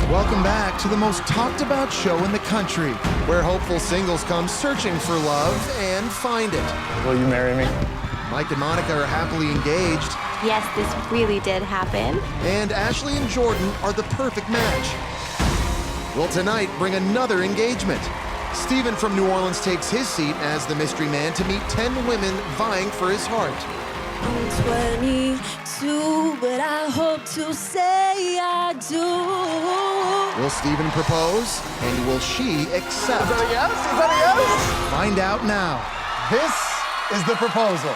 Welcome back to the most talked about show in the country, where hopeful singles come searching for love and find it. Will you marry me? Mike and Monica are happily engaged. Yes, this really did happen. And Ashley and Jordan are the perfect match. Will tonight bring another engagement? Steven from New Orleans takes his seat as the mystery man to meet 10 women vying for his heart. I'm 22, but I hope to say I do. Will Steven propose? And will she accept? Is that a yes? Is that a yes? Find out now. This is the proposal.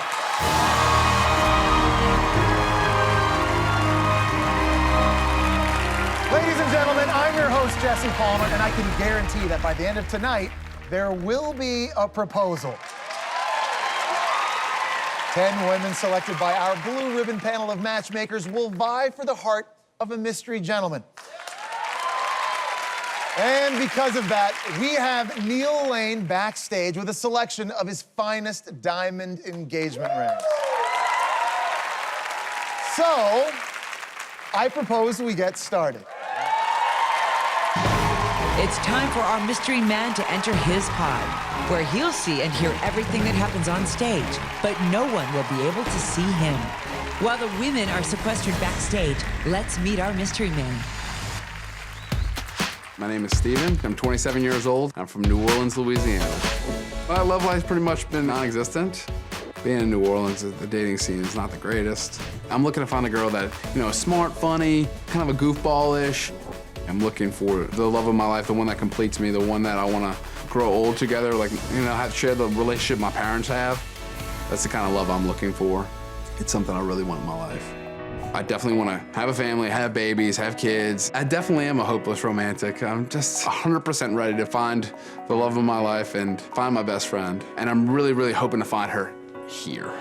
Ladies and gentlemen, I'm your host, Jesse Palmer, and I can guarantee that by the end of tonight, there will be a proposal. 10 women selected by our blue ribbon panel of matchmakers will vie for the heart of a mystery gentleman. And because of that, we have Neil Lane backstage with a selection of his finest diamond engagement rings. So, I propose we get started. It's time for our mystery man to enter his pod, where he'll see and hear everything that happens on stage, but no one will be able to see him. While the women are sequestered backstage, let's meet our mystery man. My name is Steven. I'm 27 years old. I'm from New Orleans, Louisiana. My love life's pretty much been non-existent. Being in New Orleans, the dating scene is not the greatest. I'm looking to find a girl that, is smart, funny, kind of a goofball-ish. I'm looking for the love of my life, the one that completes me, the one that I want to grow old together, have share the relationship my parents have. That's the kind of love I'm looking for. It's something I really want in my life. I definitely want to have a family, have babies, have kids. I definitely am a hopeless romantic. I'm just 100% ready to find the love of my life and find my best friend. And I'm really, really hoping to find her here.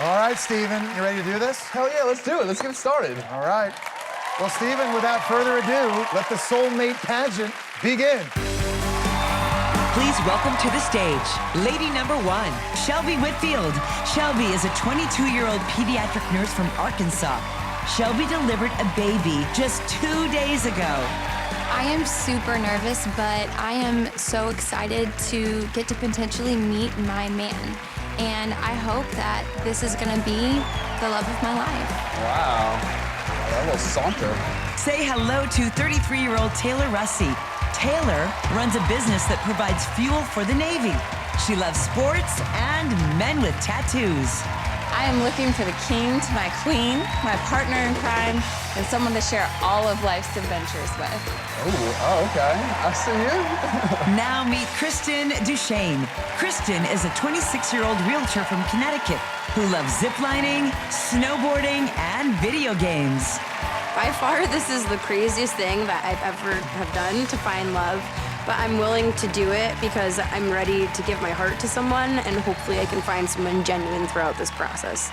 All right, Steven, you ready to do this? Hell yeah, let's do it. Let's get started. All right. Well, Steven, without further ado, let the soulmate pageant begin. Please welcome to the stage, lady number 1, Shelby Whitfield. Shelby is a 22-year-old pediatric nurse from Arkansas. Shelby delivered a baby just 2 days ago. I am super nervous, but I am so excited to get to potentially meet my man. And I hope that this is gonna be the love of my life. Wow. That little saunter. Say hello to 33-year-old Taylor Russey. Taylor runs a business that provides fuel for the Navy. She loves sports and men with tattoos. I am looking for the king to my queen, my partner in crime, and someone to share all of life's adventures with. Oh, okay. I see you. Now meet Kristen Duchesne. Kristen is a 26-year-old realtor from Connecticut who loves ziplining, snowboarding, and video games. By far, this is the craziest thing that I've ever have done to find love, but I'm willing to do it because I'm ready to give my heart to someone, and hopefully I can find someone genuine throughout this process.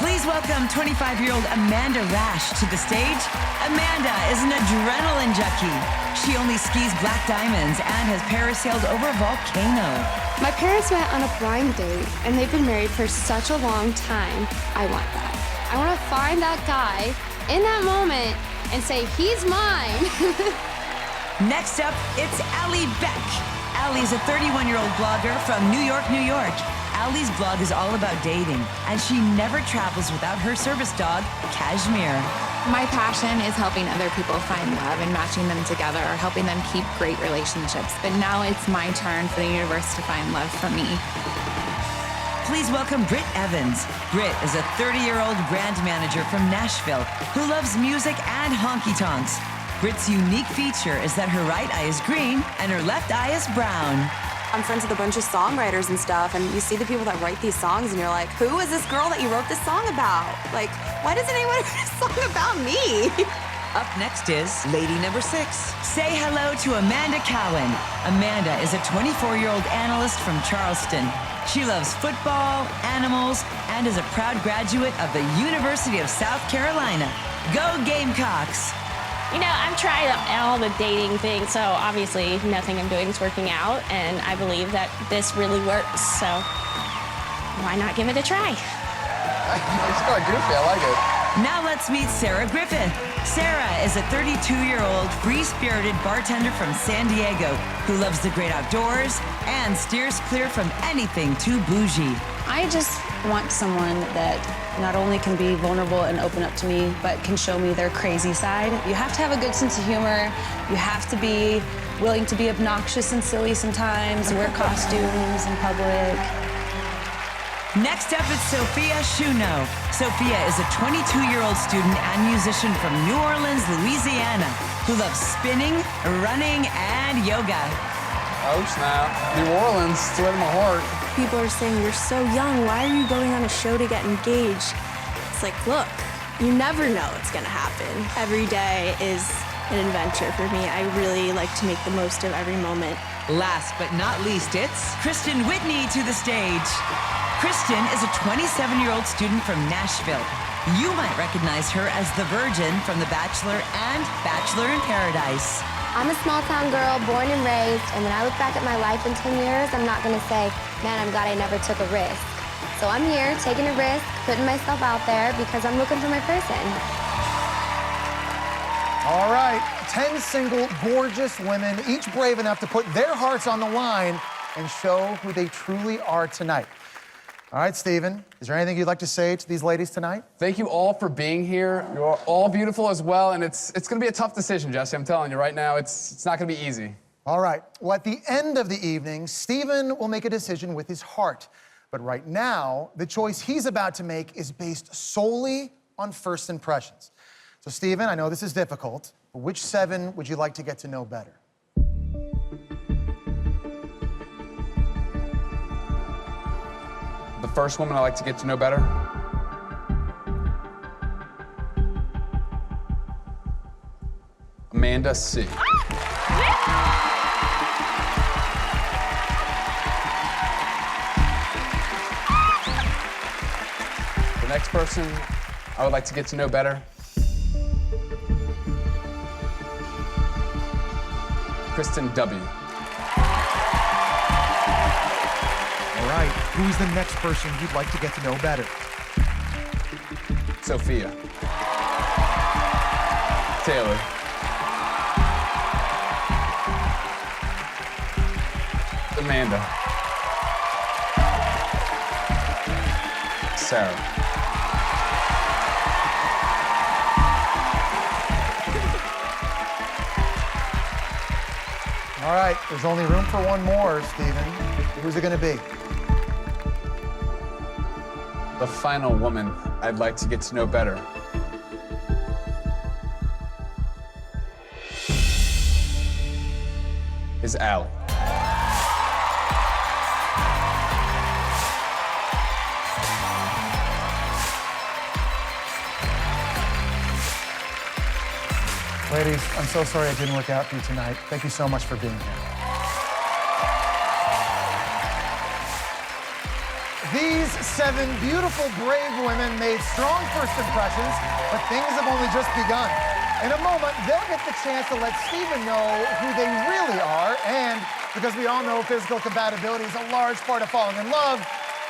Please welcome 25-year-old Amanda Rash to the stage. Amanda is an adrenaline junkie. She only skis black diamonds and has parasailed over a volcano. My parents met on a blind date, and they've been married for such a long time. I want that. I want to find that guy in that moment and say, he's mine. Next up, it's Allie Beck. Allie's a 31-year-old blogger from New York, New York. Allie's blog is all about dating, and she never travels without her service dog, Cashmere. My passion is helping other people find love and matching them together, or helping them keep great relationships. But now it's my turn for the universe to find love for me. Please welcome Britt Evans. Britt is a 30-year-old brand manager from Nashville who loves music and honky-tonks. Britt's unique feature is that her right eye is green and her left eye is brown. I'm friends with a bunch of songwriters and stuff, and you see the people that write these songs, and you're like, who is this girl that you wrote this song about? Like, why doesn't anyone write a song about me? Up next is lady number 6. Say hello to Amanda Cowan. Amanda is a 24-year-old analyst from Charleston. She loves football, animals, and is a proud graduate of the University of South Carolina. Go Gamecocks! I'm trying all the dating things, so obviously nothing I'm doing is working out, and I believe that this really works, so why not give it a try? It's kind of goofy, I like it. Now let's meet Sarah Griffith. Sarah is a 32-year-old free-spirited bartender from San Diego who loves the great outdoors and steers clear from anything too bougie. I just want someone that not only can be vulnerable and open up to me, but can show me their crazy side. You have to have a good sense of humor. You have to be willing to be obnoxious and silly sometimes, wear costumes in public. Next up is Sophia Shuno. Sophia is a 22-year-old student and musician from New Orleans, Louisiana, who loves spinning, running, and yoga. Oh, snap. New Orleans, it's right in my heart. People are saying, you're so young, why are you going on a show to get engaged? It's like, look, you never know what's gonna happen. Every day is an adventure for me. I really like to make the most of every moment. Last but not least, it's Kristen Whitney to the stage. Kristen is a 27-year-old student from Nashville. You might recognize her as the Virgin from The Bachelor and Bachelor in Paradise. I'm a small town girl, born and raised, and when I look back at my life in 10 years, I'm not gonna say, man, I'm glad I never took a risk. So I'm here, taking a risk, putting myself out there because I'm looking for my person. All right, 10 single, gorgeous women, each brave enough to put their hearts on the line and show who they truly are tonight. All right, Steven, is there anything you'd like to say to these ladies tonight? Thank you all for being here. You're all beautiful as well, and it's gonna be a tough decision, Jesse. I'm telling you right now, it's not gonna be easy. All right, well, at the end of the evening, Steven will make a decision with his heart. But right now, the choice he's about to make is based solely on first impressions. So, Steven, I know this is difficult, but which 7 would you like to get to know better? The first woman I like to get to know better. Amanda C. The next person I would like to get to know better. Kristen W. All right, who's the next person you'd like to get to know better? Sophia. Taylor. Amanda. Sarah. All right, there's only room for one more, Steven. Who's it gonna be? The final woman I'd like to get to know better. Is Allie. Ladies, I'm so sorry it didn't work out for you tonight. Thank you so much for being here. These 7 beautiful, brave women made strong first impressions, but things have only just begun. In a moment, they'll get the chance to let Steven know who they really are, and because we all know physical compatibility is a large part of falling in love,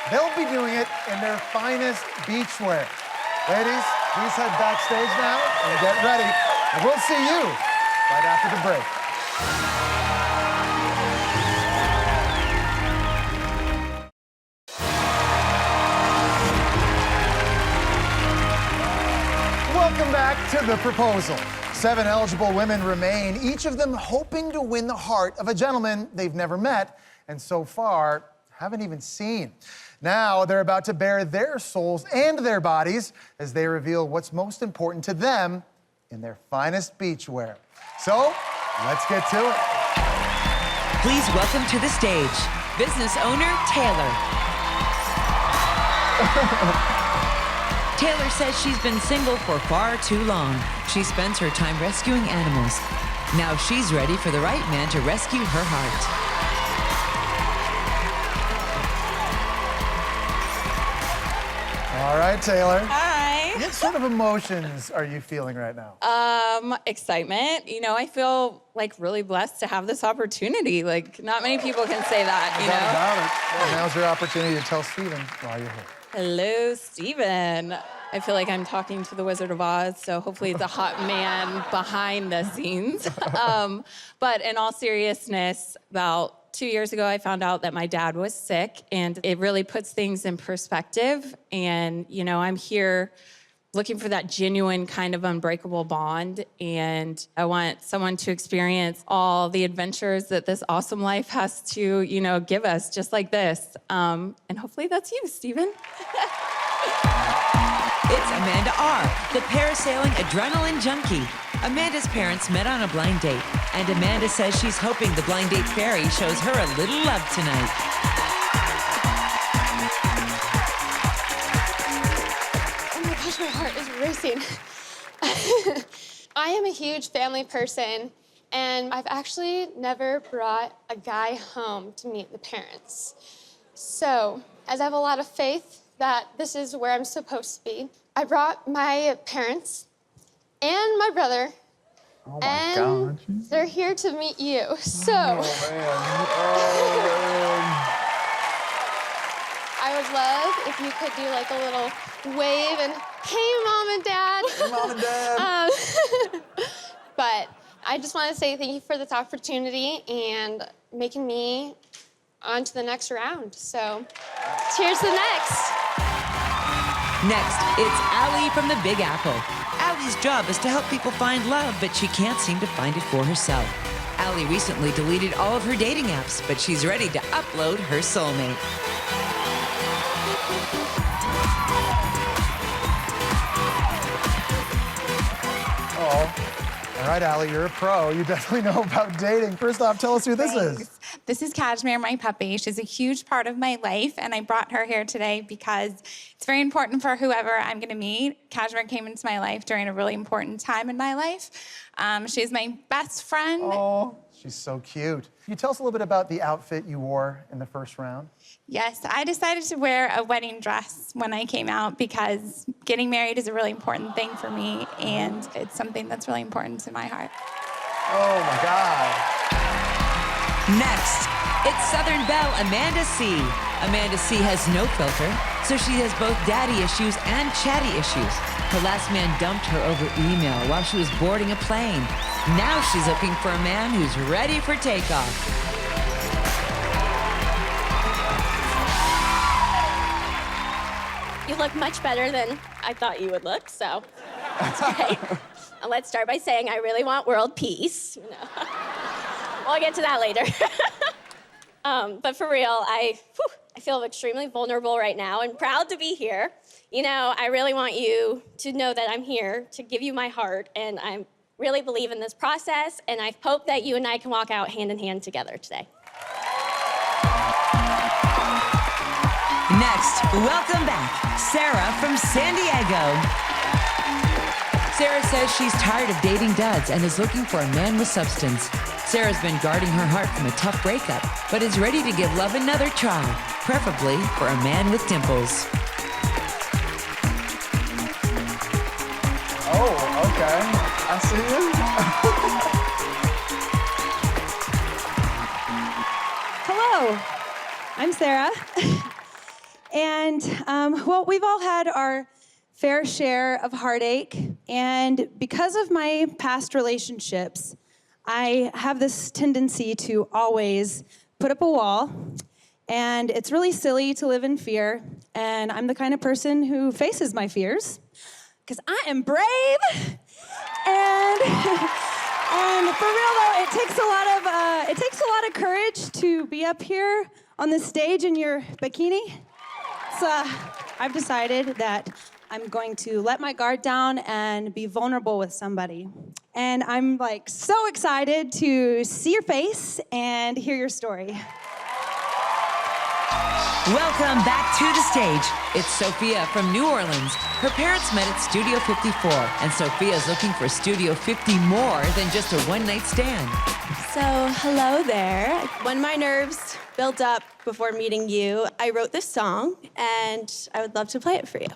they'll be doing it in their finest beachwear. Ladies, please head backstage now and get ready. And we'll see you right after the break. Welcome back to The Proposal. 7 eligible women remain, each of them hoping to win the heart of a gentleman they've never met and so far haven't even seen. Now they're about to bare their souls and their bodies as they reveal what's most important to them in their finest beachwear. So, let's get to it. Please welcome to the stage, business owner Taylor. Taylor says she's been single for far too long. She spends her time rescuing animals. Now she's ready for the right man to rescue her heart. All right, Taylor. Hi. What sort of emotions are you feeling right now? Excitement. You know, I feel like really blessed to have this opportunity. Like, not many people can say that, you know? About it. Well, now's your opportunity to tell Steven why you're here. Hello, Steven. I feel like I'm talking to the Wizard of Oz, so hopefully it's a hot man behind the scenes. But in all seriousness, about 2 years ago, I found out that my dad was sick, and it really puts things in perspective. And, you know, I'm here looking for that genuine kind of unbreakable bond, and I want someone to experience all the adventures that this awesome life has to, you know, give us, just like this. And hopefully that's you, Steven. It's Amanda R., the parasailing adrenaline junkie. Amanda's parents met on a blind date, and Amanda says she's hoping the blind date fairy shows her a little love tonight. Oh my gosh, my heart is racing. I am a huge family person, and I've actually never brought a guy home to meet the parents. So, as I have a lot of faith that this is where I'm supposed to be, I brought my parents and my brother, and they're here to meet you. So, I would love if you could do like a little wave and, hey, Mom and Dad. Hey, Mom and Dad. But I just want to say thank you for this opportunity and making me on to the next round. So, cheers to the next. Next, it's Allie from the Big Apple. Allie's job is to help people find love, but she can't seem to find it for herself. Allie recently deleted all of her dating apps, but she's ready to upload her soulmate. Oh. All right, Allie, you're a pro. You definitely know about dating. First off, tell us who this is. This is Cashmere, my puppy. She's a huge part of my life, and I brought her here today because it's very important for whoever I'm gonna meet. Cashmere came into my life during a really important time in my life. She's my best friend. Oh, she's so cute. Can you tell us a little bit about the outfit you wore in the first round? Yes, I decided to wear a wedding dress when I came out because getting married is a really important thing for me, and it's something that's really important to my heart. Oh, my God. Next, it's Southern Belle Amanda C. Amanda C has no filter, so she has both daddy issues and chatty issues. Her last man dumped her over email while she was boarding a plane. Now she's looking for a man who's ready for takeoff. You look much better than I thought you would look, so that's great. And let's start by saying I really want world peace. You know. We'll get to that later. But for real, I feel extremely vulnerable right now and proud to be here. You know, I really want you to know that I'm here to give you my heart, and I really believe in this process, and I hope that you and I can walk out hand in hand together today. Next, welcome back, Sarah from San Diego. Sarah says she's tired of dating duds and is looking for a man with substance. Sarah's been guarding her heart from a tough breakup, but is ready to give love another try, preferably for a man with dimples. Oh, okay. I see you. Hello, I'm Sarah. And, well, we've all had our fair share of heartache. And because of my past relationships, I have this tendency to always put up a wall. And it's really silly to live in fear. And I'm the kind of person who faces my fears because I am brave. And for real though, it takes a lot of courage to be up here on the stage in your bikini. So I've decided that I'm going to let my guard down and be vulnerable with somebody. And I'm like so excited to see your face and hear your story. Welcome back to the stage. It's Sophia from New Orleans. Her parents met at Studio 54, and Sophia's looking for Studio 50 more than just a one-night stand. So, hello there. When my nerves built up before meeting you, I wrote this song, and I would love to play it for you.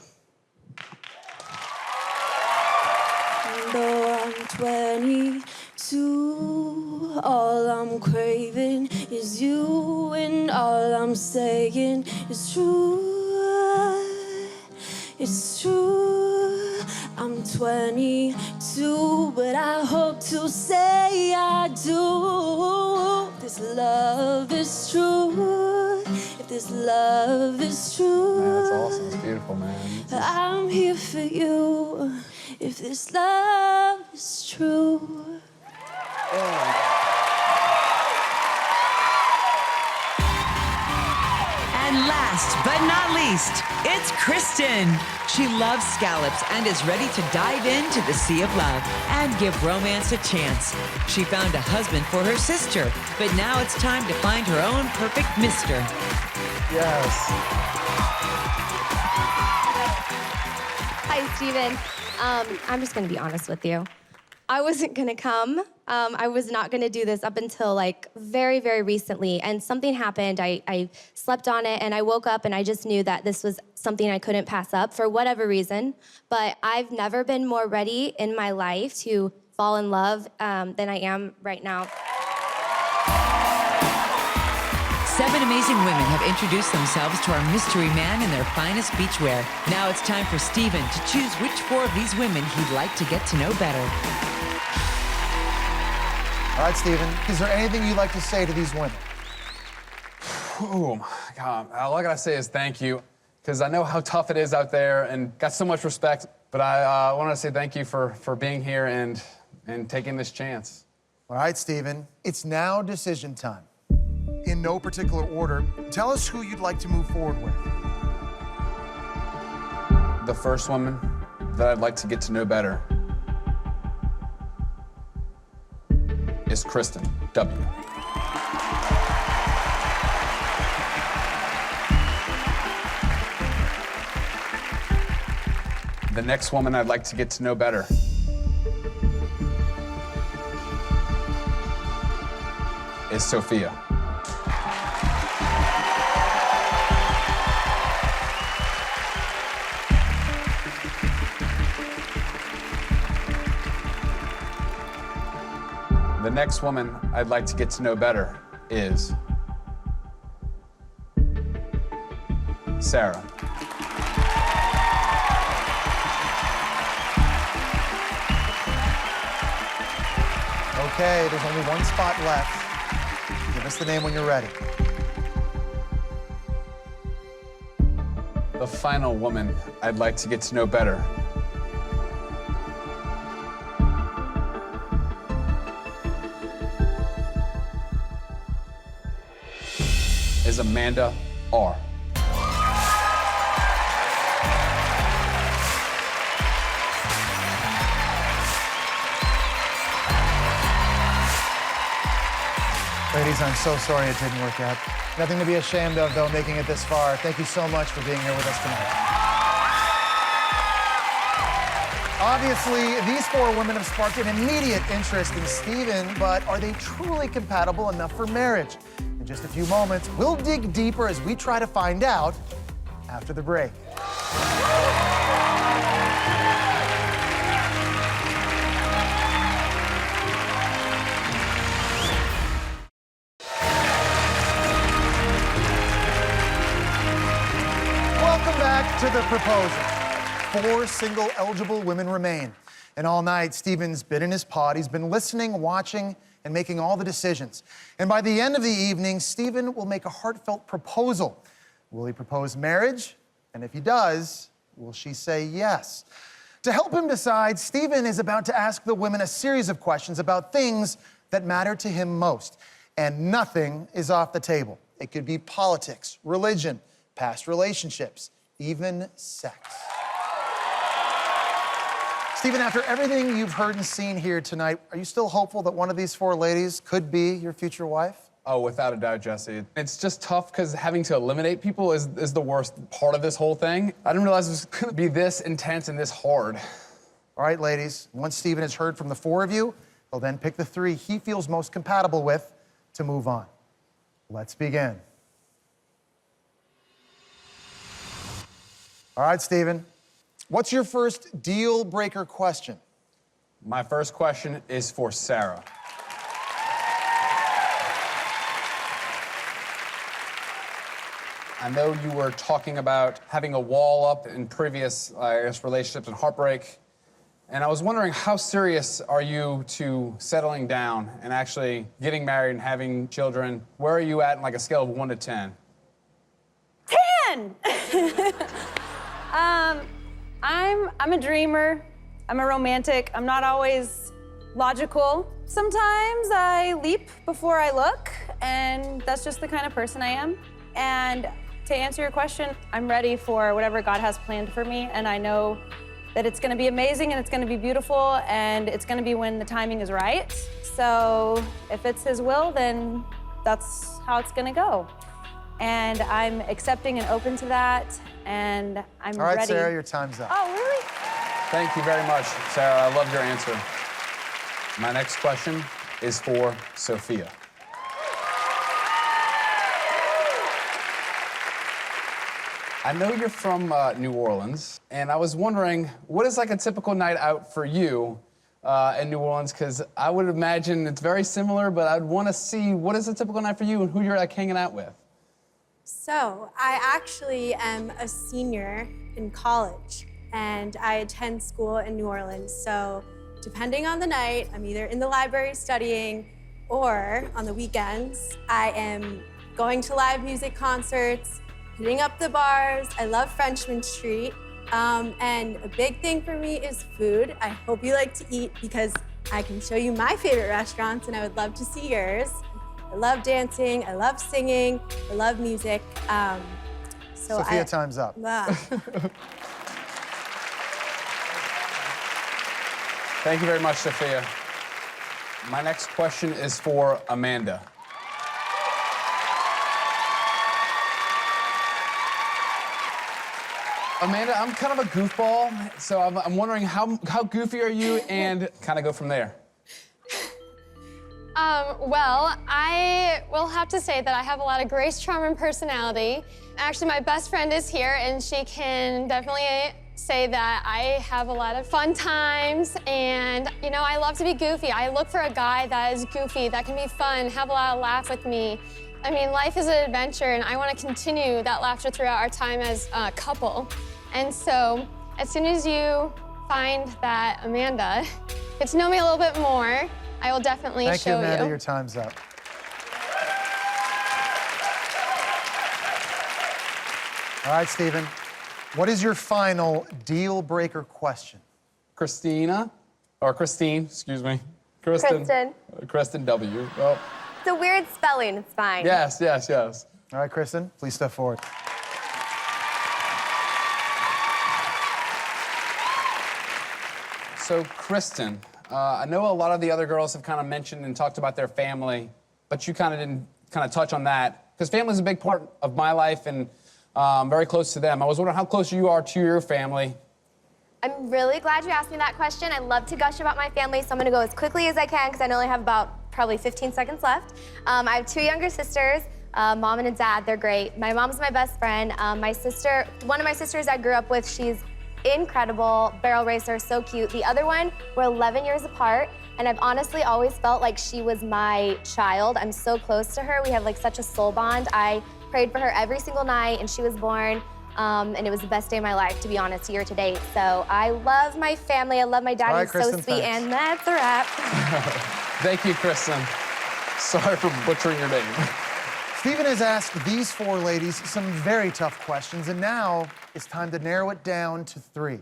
Though I'm 22, all I'm craving is you, and all I'm saying is true. is true. I'm 22, but I hope to say I do. If this love is true, if this love is true. Man, that's awesome. It's beautiful, man. I'm here for you. If this love is true. And last but not least, it's Kristen. She loves scallops and is ready to dive into the sea of love and give romance a chance. She found a husband for her sister, but now it's time to find her own perfect mister. Yes. Hi, Steven. I'm just gonna be honest with you. I wasn't gonna come. I was not gonna do this up until like very, very recently, and something happened. I slept on it, and I woke up, and I just knew that this was something I couldn't pass up for whatever reason. But I've never been more ready in my life to fall in love than I am right now. 7 amazing women have introduced themselves to our mystery man in their finest beachwear. Now it's time for Steven to choose which 4 of these women he'd like to get to know better. All right, Steven, is there anything you'd like to say to these women? Oh, my God. All I gotta say is thank you, because I know how tough it is out there and got so much respect, but I want to say thank you for being here and taking this chance. All right, Steven, it's now decision time. In no particular order, tell us who you'd like to move forward with. The first woman that I'd like to get to know better is Kristen, W. The next woman I'd like to get to know better is Sophia. The next woman I'd like to get to know better is Sarah. Okay, there's only one spot left. Give us the name when you're ready. The final woman I'd like to get to know better is Amanda R. Ladies, I'm so sorry it didn't work out. Nothing to be ashamed of, though, making it this far. Thank you so much for being here with us tonight. Obviously, these 4 women have sparked an immediate interest in Steven, but are they truly compatible enough for marriage? In just a few moments, we'll dig deeper as we try to find out after the break. Welcome back to the proposal. 4 single eligible women remain. And all night, Steven's been in his pod. He's been listening, watching, and making all the decisions. And by the end of the evening, Steven will make a heartfelt proposal. Will he propose marriage? And if he does, will she say yes? To help him decide, Steven is about to ask the women a series of questions about things that matter to him most. And nothing is off the table. It could be politics, religion, past relationships, even sex. Steven, after everything you've heard and seen here tonight, are you still hopeful that one of these 4 ladies could be your future wife? Oh, without a doubt, Jesse. It's just tough because having to eliminate people is the worst part of this whole thing. I didn't realize it was gonna be this intense and this hard. All right, ladies, once Steven has heard from the 4 of you, he'll then pick the 3 he feels most compatible with to move on. Let's begin. All right, Steven, what's your first deal breaker question? My first question is for Sarah. I know you were talking about having a wall up in previous, relationships and heartbreak. And I was wondering, how serious are you to settling down and actually getting married and having children? Where are you at in like a scale of 1 to 10? 10! I'm a dreamer. I'm a romantic. I'm not always logical. Sometimes I leap before I look, and that's just the kind of person I am. And to answer your question, I'm ready for whatever God has planned for me, and I know that it's gonna be amazing and it's gonna be beautiful and it's gonna be when the timing is right. So if it's His will, then that's how it's gonna go. And I'm accepting and open to that, and I'm ready. All right, Sarah, your time's up. Oh, really? Thank you very much, Sarah. I loved your answer. My next question is for Sophia. I know you're from New Orleans, and I was wondering, what is like a typical night out for you in New Orleans? Because I would imagine it's very similar, but I'd want to see what is a typical night for you and who you're like hanging out with. So, I actually am a senior in college, and I attend school in New Orleans. So, depending on the night, I'm either in the library studying, or on the weekends, I am going to live music concerts, hitting up the bars. I love Frenchmen Street. And a big thing for me is food. I hope you like to eat because I can show you my favorite restaurants and I would love to see yours. I love dancing, I love singing, I love music. Sophia, time's up. Thank you very much, Sophia. My next question is for Amanda. Amanda, I'm kind of a goofball, so I'm wondering how goofy are you, and kind of go from there. Well, I will have to say that I have a lot of grace, charm, and personality. Actually, my best friend is here, and she can definitely say that I have a lot of fun times, and, you know, I love to be goofy. I look for a guy that is goofy, that can be fun, have a lot of laugh with me. I mean, life is an adventure, and I want to continue that laughter throughout our time as a couple. And so, as soon as you find that Amanda gets to know me a little bit more, I will definitely show you. Thank you, Amanda. Your time's up. All right, Stephen. What is your final deal breaker question? Christine, excuse me. Kristen. Kristen W. Well, It's a weird spelling, it's fine. yes, yes, yes. All right, Kristen, please step forward. So, Kristen, I know a lot of the other girls have kind of mentioned and talked about their family, but you kind of didn't touch on that, because family is a big part of my life, and I'm very close to them. I was wondering how close you are to your family. I'm really glad you asked me that question. I love to gush about my family, so I'm gonna go as quickly as I can because I only have about probably 15 seconds left. I have 2 younger sisters, mom and a dad. They're great. My mom's my best friend. One of my sisters I grew up with, she's incredible, barrel racer, so cute. The other one, we're 11 years apart, and I've honestly always felt like she was my child. I'm so close to her. We have like such a soul bond. I prayed for her every single night, and she was born, and it was the best day of my life, to be honest, year to date. So I love my family. I love my dad. He's so sweet, and that's a wrap. Thank you, Kristen. Sorry for butchering your name. Stephen has asked these 4 ladies some very tough questions, and now it's time to narrow it down to 3.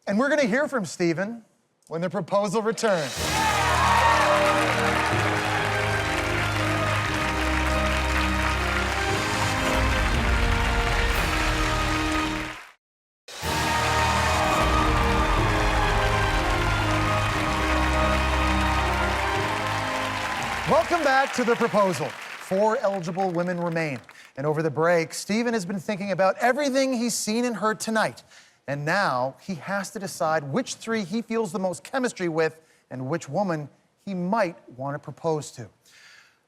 And we're gonna hear from Stephen when the proposal returns. Welcome back to The Proposal. 4 eligible women remain. And over the break, Stephen has been thinking about everything he's seen and heard tonight. And now he has to decide which 3 he feels the most chemistry with and which woman he might want to propose to.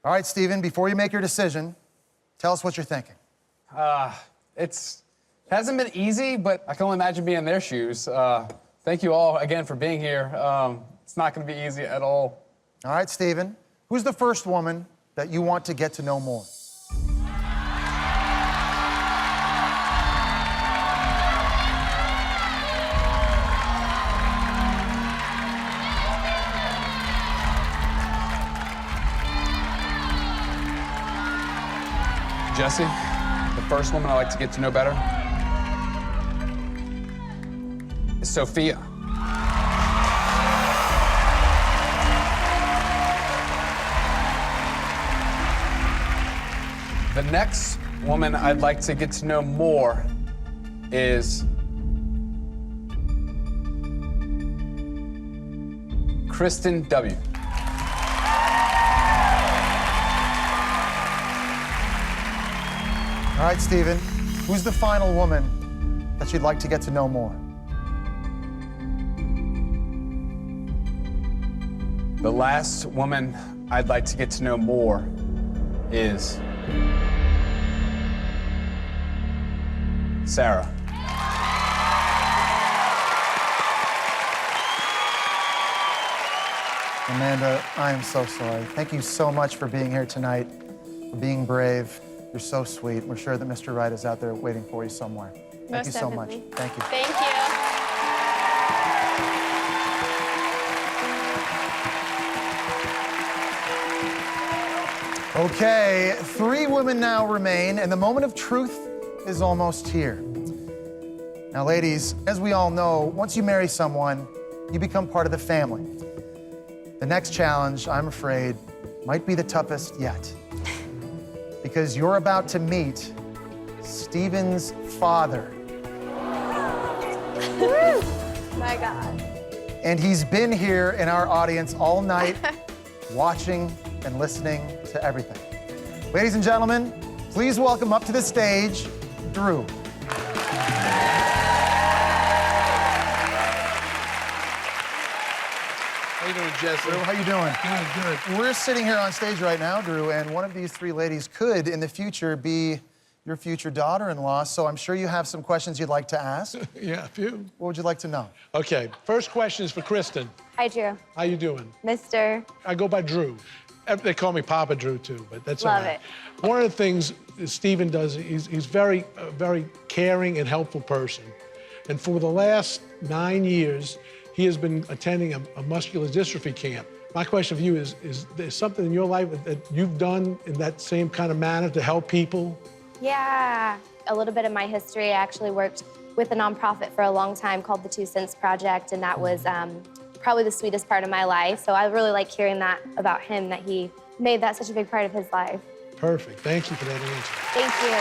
All right, Stephen, before you make your decision, tell us what you're thinking. It hasn't been easy, but I can only imagine being in their shoes. Thank you all again for being here. It's not going to be easy at all. All right, Stephen, who's the first woman that you want to get to know more? Jesse, the first woman I'd like to get to know better is Sophia. The next woman I'd like to get to know more is Kristen W. All right, Stephen, who's the final woman that you'd like to get to know more? The last woman I'd like to get to know more is Sarah. Amanda, I am so sorry. Thank you so much for being here tonight, for being brave. You're so sweet. We're sure that Mr. Right is out there waiting for you somewhere. Thank you so much. Thank you. Thank you. Okay, 3 women now remain, and the moment of truth is almost here. Now, ladies, as we all know, once you marry someone, you become part of the family. The next challenge, I'm afraid, might be the toughest yet. Because you're about to meet Stephen's father. My God. And he's been here in our audience all night, watching and listening to everything. Ladies and gentlemen, please welcome up to the stage, Drew. How you doing, Jesse? Drew, how you doing? Good, good. We're sitting here on stage right now, Drew, and one of these 3 ladies could, in the future, be your future daughter-in-law, so I'm sure you have some questions you'd like to ask. Yeah, a few. What would you like to know? Okay, first question is for Kristen. Hi, Drew. How you doing? Mr. I go by Drew. They call me Papa Drew, too, but that's all Love right. it. One of the things Stephen does, he's very caring and helpful person. And for the last 9 years, he has been attending a muscular dystrophy camp. My question for you is there something in your life that you've done in that same kind of manner to help people? Yeah. A little bit of my history. I actually worked with a nonprofit for a long time called the 2 Cents Project, and that was probably the sweetest part of my life. So I really like hearing that about him, that he made that such a big part of his life. Perfect. Thank you for that answer. Thank you.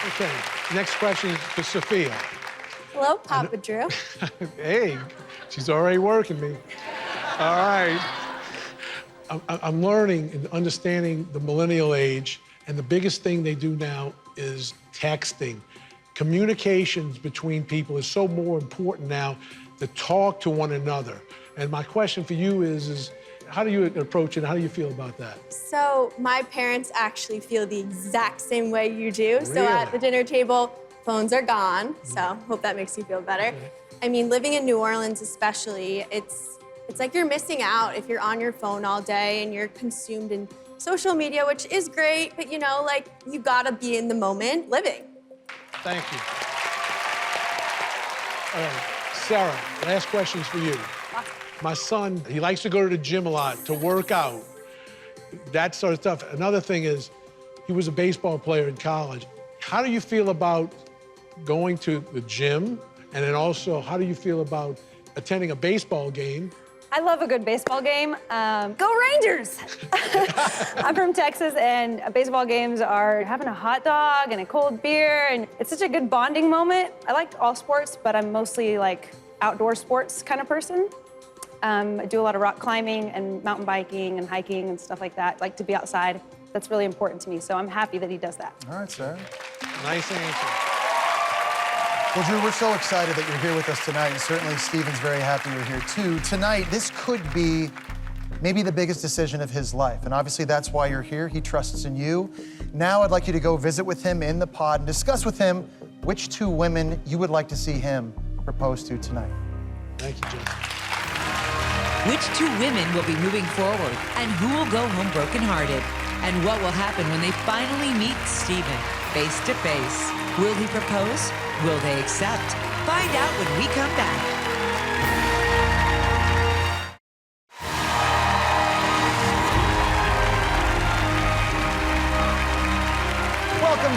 Okay, next question is for Sophia. Hello, Papa Drew. Hey, she's already working me. All right. I'm learning and understanding the millennial age, and the biggest thing they do now is texting. Communications between people is so more important now to talk to one another. And my question for you is how do you approach it? How do you feel about that? So my parents actually feel the exact same way you do. Really? So at the dinner table, phones are gone. So hope that makes you feel better. Okay. I mean, living in New Orleans especially, it's like you're missing out if you're on your phone all day and you're consumed in social media, which is great, but you know, like, you gotta be in the moment living. Thank you. All right, Sarah, last question's for you. My son, he likes to go to the gym a lot to work out. That sort of stuff. Another thing is, he was a baseball player in college. How do you feel about going to the gym? And then also, how do you feel about attending a baseball game? I love a good baseball game. Go Rangers! I'm from Texas, and baseball games are having a hot dog and a cold beer, and it's such a good bonding moment. I like all sports, but I'm mostly like outdoor sports kind of person. I do a lot of rock climbing and mountain biking and hiking and stuff like that. I like to be outside. That's really important to me, so I'm happy that he does that. All right, Sarah. Nice answer. Well, Drew, we're so excited that you're here with us tonight, and certainly Stephen's very happy you're here too. Tonight, this could be maybe the biggest decision of his life, and obviously that's why you're here. He trusts in you. Now I'd like you to go visit with him in the pod and discuss with him which 2 women you would like to see him propose to tonight. Thank you, Jeff. Which 2 women will be moving forward, and who will go home brokenhearted? And what will happen when they finally meet Stephen face to face? Will he propose? Will they accept? Find out when we come back.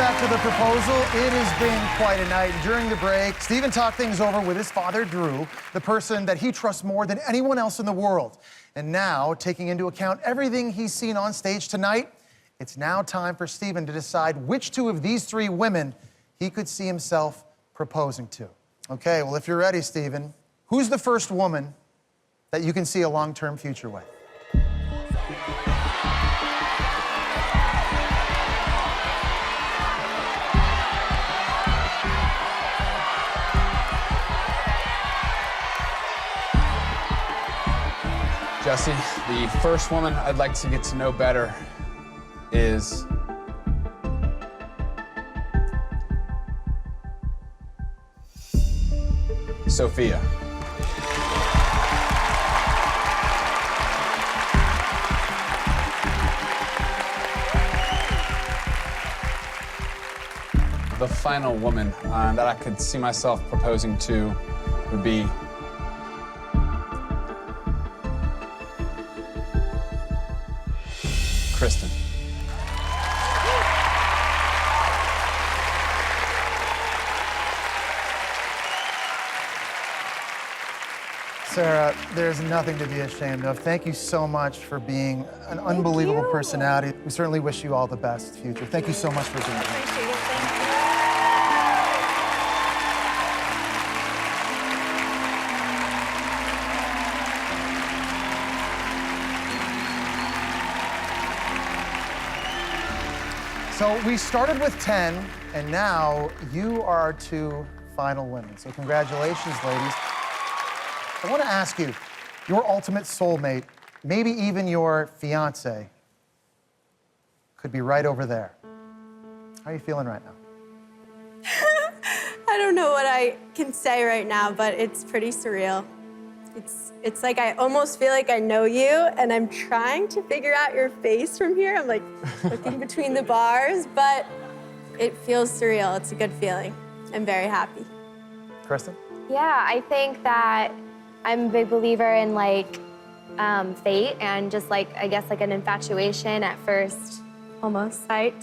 back to the proposal. It has been quite a night. During the break, Stephen talked things over with his father, Drew, the person that he trusts more than anyone else in the world. And now, taking into account everything he's seen on stage tonight, it's now time for Stephen to decide which two of these three women he could see himself proposing to. Okay, well, if you're ready, Stephen, who's the first woman that you can see a long-term future with? Jesse, the first woman I'd like to get to know better is Sophia. The final woman that I could see myself proposing to would be Kristen. Sarah, there's nothing to be ashamed of. Thank you so much for being an unbelievable personality. We certainly wish you all the best future. Thank you so much for being here. Appreciate it. Thank you. So we started with 10, and now you are our two final women. So congratulations, ladies. I want to ask you, your ultimate soulmate, maybe even your fiance, could be right over there. How are you feeling right now? I don't know what I can say right now, but it's pretty surreal. It's like I almost feel like I know you, and I'm trying to figure out your face from here. I'm like looking between the bars, but it feels surreal. It's a good feeling. I'm very happy. Kristen? Yeah, I think that I'm a big believer in like fate and just like, I guess like an infatuation at first almost sight.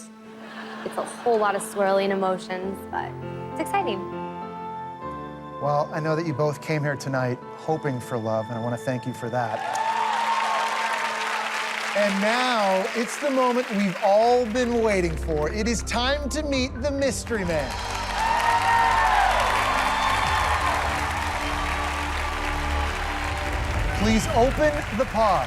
It's a whole lot of swirling emotions, but it's exciting. Well, I know that you both came here tonight hoping for love, and I want to thank you for that. And now, it's the moment we've all been waiting for. It is time to meet the mystery man. Please open the pod.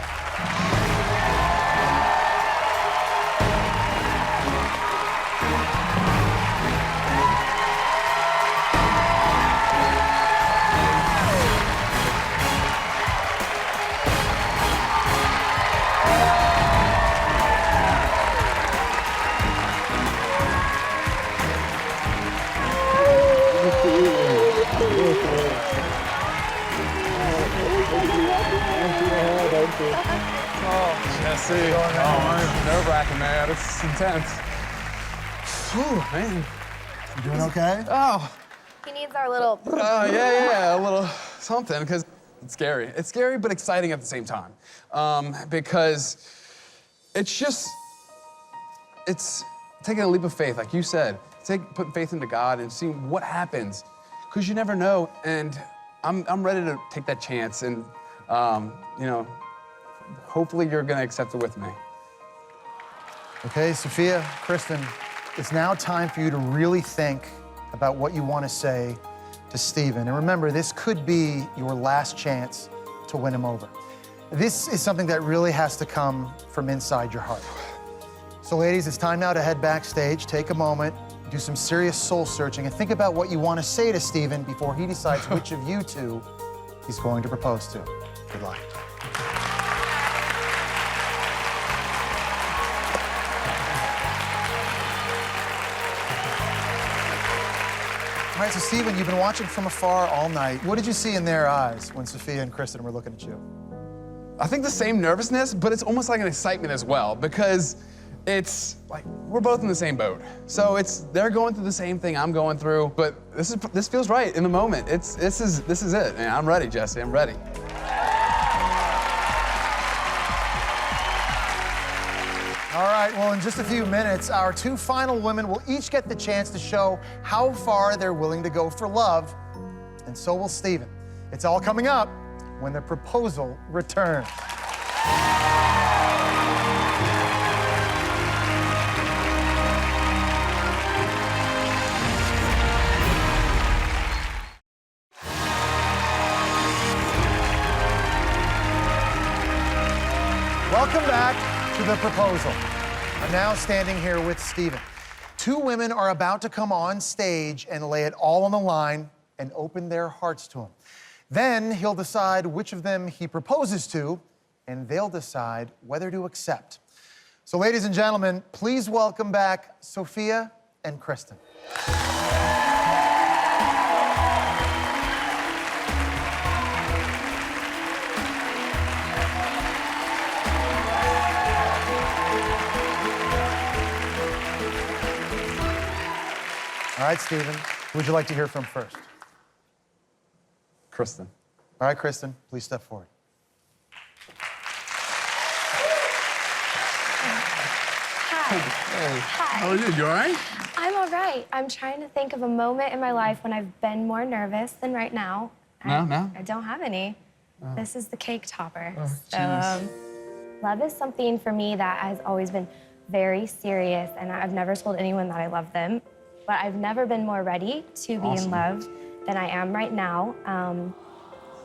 Oh, Jesse. Oh, nerve-wracking, man. It's intense. Whew, man. You doing okay? Oh. He needs our little... Yeah, a little something, because it's scary. It's scary, but exciting at the same time. Because it's taking a leap of faith, like you said. Putting faith into God and seeing what happens, because you never know. And I'm ready to take that chance, and you know, hopefully you're gonna accept it with me. Okay, Sophia, Kristen, it's now time for you to really think about what you want to say to Stephen. And remember, this could be your last chance to win him over. This is something that really has to come from inside your heart. So ladies, it's time now to head backstage, take a moment, do some serious soul searching, and think about what you want to say to Stephen before he decides which of you two he's going to propose to. Good luck. All right, so Stephen, you've been watching from afar all night. What did you see in their eyes when Sophia and Kristen were looking at you? I think the same nervousness, but it's almost like an excitement as well, because it's like we're both in the same boat. So they're going through the same thing I'm going through, but this feels right in the moment. This is it, man. I'm ready, Jesse. I'm ready. All right, well, in just a few minutes, our two final women will each get the chance to show how far they're willing to go for love, and so will Steven. It's all coming up when the proposal returns. Welcome back to The Proposal. I'm now standing here with Steven. Two women are about to come on stage and lay it all on the line and open their hearts to him. Then he'll decide which of them he proposes to, and they'll decide whether to accept. So ladies and gentlemen, please welcome back Sophia and Kristen. All right, Steven, who would you like to hear from first? Kristen. All right, Kristen, please step forward. Hi. Hey. Hi. How are you? You all right? I'm all right. I'm trying to think of a moment in my life when I've been more nervous than right now. No? I don't have any. Oh. This is the cake topper. Oh, so, jeez. love is something for me that has always been very serious, and I've never told anyone that I love them. But I've never been more ready to be in love than I am right now.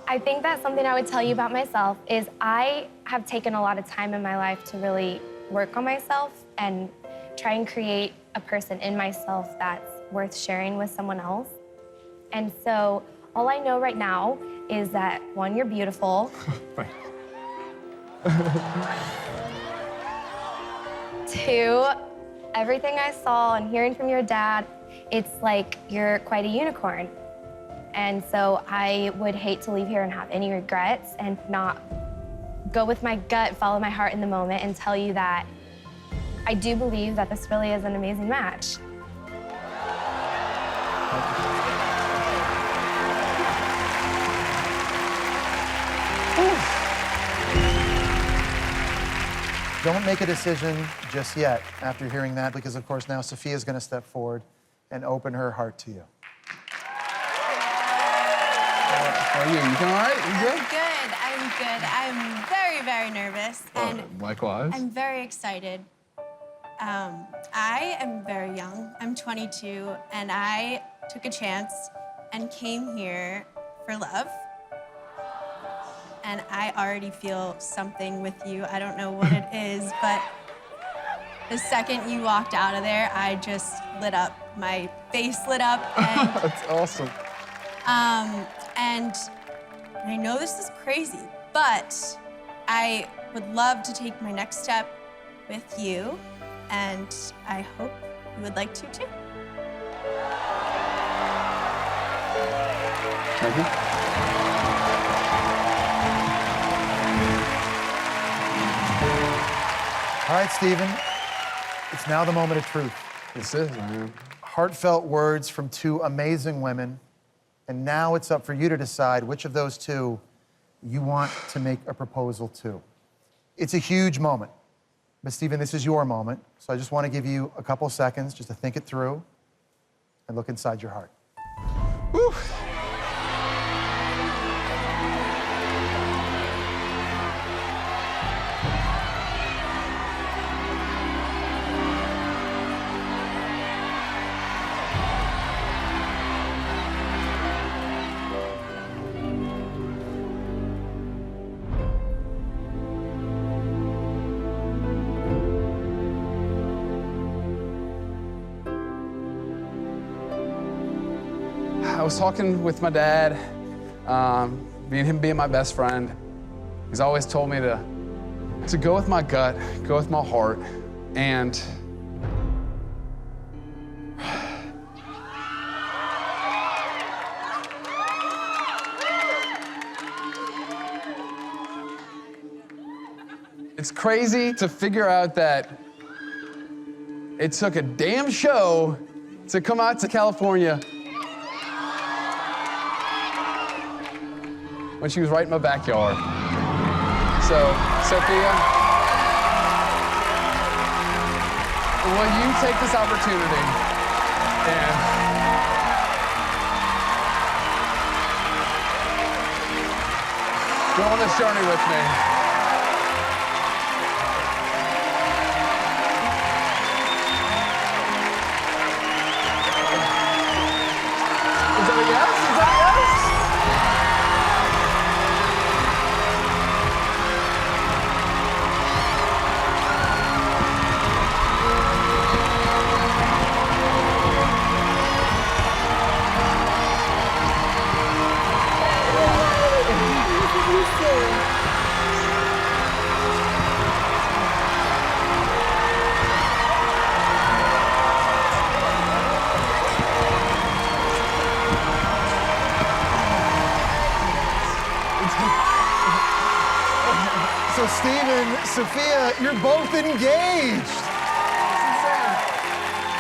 I think that something I would tell you about myself is I have taken a lot of time in my life to really work on myself and try and create a person in myself that's worth sharing with someone else. And so all I know right now is that, one, you're beautiful. Two, everything I saw and hearing from your dad, it's like you're quite a unicorn. And so I would hate to leave here and have any regrets and not go with my gut, follow my heart in the moment, and tell you that I do believe that this really is an amazing match. Don't make a decision just yet after hearing that, because of course now Sophia's going to step forward and open her heart to you. How are you? You doing all right? You good? I'm good. I'm very, very nervous. And Likewise. I'm very excited. I am very young. I'm 22, and I took a chance and came here for love. And I already feel something with you. I don't know what it is, but the second you walked out of there, I just lit up. My face lit up. And, That's awesome. and I know this is crazy, but I would love to take my next step with you, and I hope you would like to too. Thank you. All right, Steven, it's now the moment of truth. This is, man. Heartfelt words from two amazing women, and now it's up for you to decide which of those two you want to make a proposal to. It's a huge moment, but Steven, this is your moment, so I just want to give you a couple seconds just to think it through and look inside your heart. Whew. I was talking with my dad, him being my best friend. He's always told me to go with my gut, go with my heart, and it's crazy to figure out that it took a damn show to come out to California when she was right in my backyard. So, Sophia, will you take this opportunity and go on this journey with me? Is that a yes? Is that a yes? So Stephen, Sophia, you're both engaged.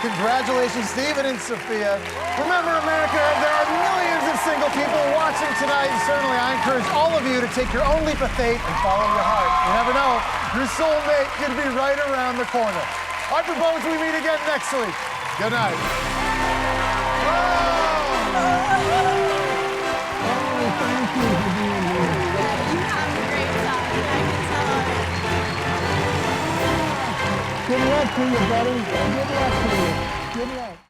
Congratulations, Stephen and Sophia. Remember, America, there are millions of single people watching tonight, and certainly I encourage all of you to take your own leap of faith and follow your heart. You never know, your soulmate could be right around the corner. I propose we meet again next week. Good night. Good luck to you, buddy. Good luck to you. Good luck.